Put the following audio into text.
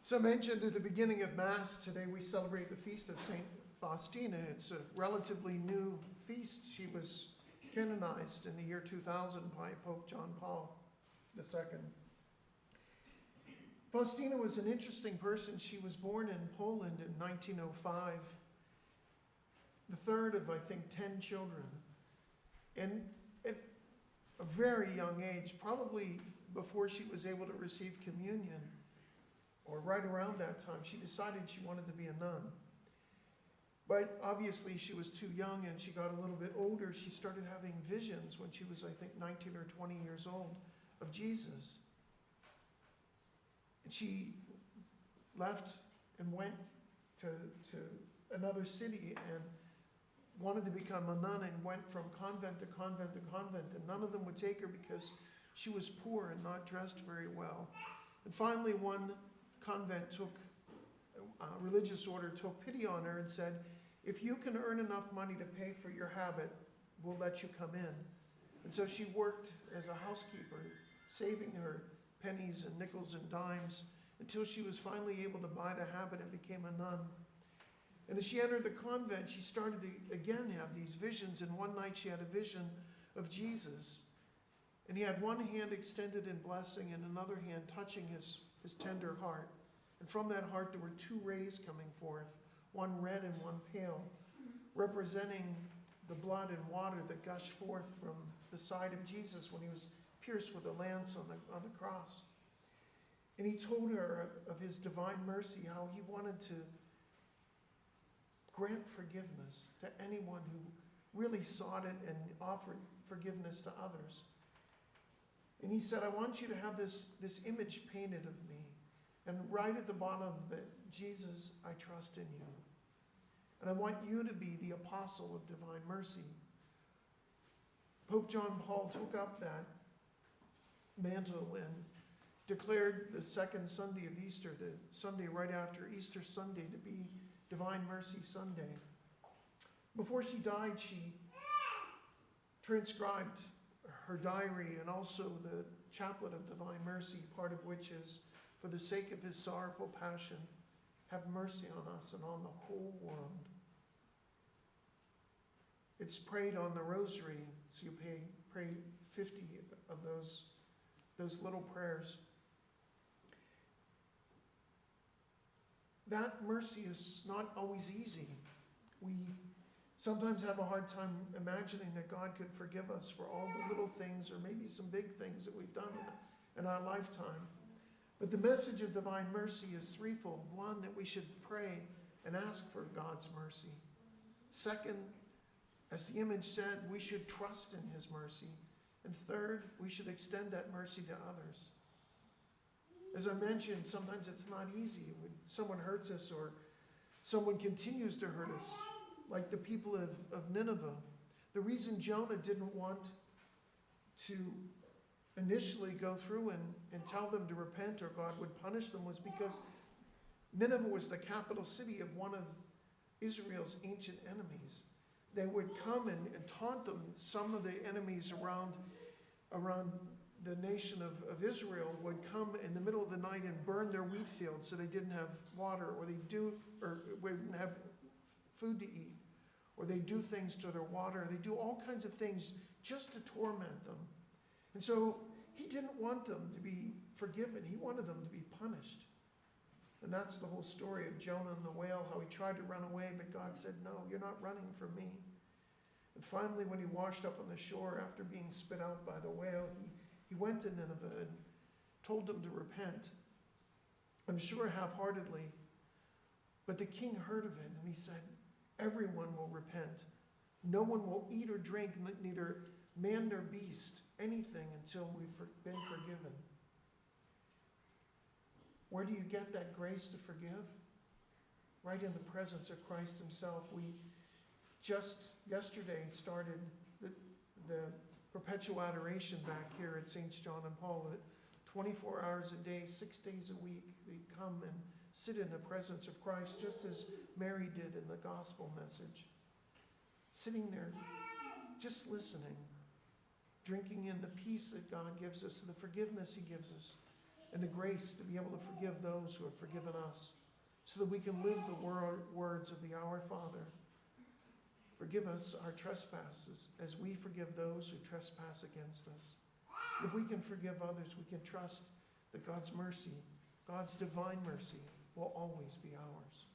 So I mentioned at the beginning of Mass, today we celebrate the feast of St. Faustina. It's a relatively new feast. She was canonized in the year 2000 by Pope John Paul II. Faustina was an interesting person. She was born in Poland in 1905, the third of, I think, 10 children. And at a very young age, probably before she was able to receive communion, or right around that time, she decided she wanted to be a nun. But obviously she was too young, and she got a little bit older. She started having visions when she was, I think, 19 or 20 years old of Jesus. And she left and went to another city and wanted to become a nun, and went from convent to convent to convent, and none of them would take her because she was poor and not dressed very well. And finally one convent religious order took pity on her and said, if you can earn enough money to pay for your habit, we'll let you come in. And so she worked as a housekeeper, saving her pennies and nickels and dimes until she was finally able to buy the habit and became a nun. And as she entered the convent, she started to again have these visions. And one night she had a vision of Jesus. And he had one hand extended in blessing and another hand touching his tender heart. And from that heart there were two rays coming forth, one red and one pale, representing the blood and water that gushed forth from the side of Jesus when he was pierced with a lance on the cross. And he told her of his divine mercy, how he wanted to grant forgiveness to anyone who really sought it and offered forgiveness to others. And he said, I want you to have this image painted of me. And right at the bottom of it, Jesus, I trust in you. And I want you to be the apostle of divine mercy. Pope John Paul took up that mantle and declared the second Sunday of Easter, the Sunday right after Easter Sunday, to be Divine Mercy Sunday. Before she died, she transcribed her diary and also the chaplet of Divine Mercy, part of which is, for the sake of his sorrowful passion, have mercy on us and on the whole world. It's prayed on the rosary, so you pray 50 of those little prayers. That mercy is not always easy. We sometimes have a hard time imagining that God could forgive us for all the little things, or maybe some big things that we've done in our lifetime. But the message of divine mercy is threefold. One, that we should pray and ask for God's mercy. Second, as the image said, we should trust in his mercy. And third, we should extend that mercy to others. As I mentioned, sometimes it's not easy when someone hurts us or someone continues to hurt us, like the people of Nineveh. The reason Jonah didn't want to initially go through and tell them to repent or God would punish them was because Nineveh was the capital city of one of Israel's ancient enemies. They would come and taunt them. Some of the enemies around the nation of Israel would come in the middle of the night and burn their wheat fields so they didn't have water, or wouldn't have food to eat, or they do things to their water. They do all kinds of things just to torment them. And so he didn't want them to be forgiven. He wanted them to be punished. And that's the whole story of Jonah and the whale, how he tried to run away, but God said, no, you're not running from me. And finally, when he washed up on the shore after being spit out by the whale, he went to Nineveh and told them to repent. I'm sure half-heartedly, but the king heard of it, and he said, everyone will repent. No one will eat or drink, neither man nor beast, anything, until we've been forgiven. Where do you get that grace to forgive? Right in the presence of Christ himself. We just yesterday started the perpetual adoration back here at St. John and Paul. 24 hours a day, 6 days a week, they come and sit in the presence of Christ, just as Mary did in the gospel message. Sitting there, just listening, drinking in the peace that God gives us, the forgiveness he gives us, and the grace to be able to forgive those who have forgiven us, so that we can live the words of the Our Father. Forgive us our trespasses as we forgive those who trespass against us. If we can forgive others, we can trust that God's mercy, God's divine mercy, will always be ours.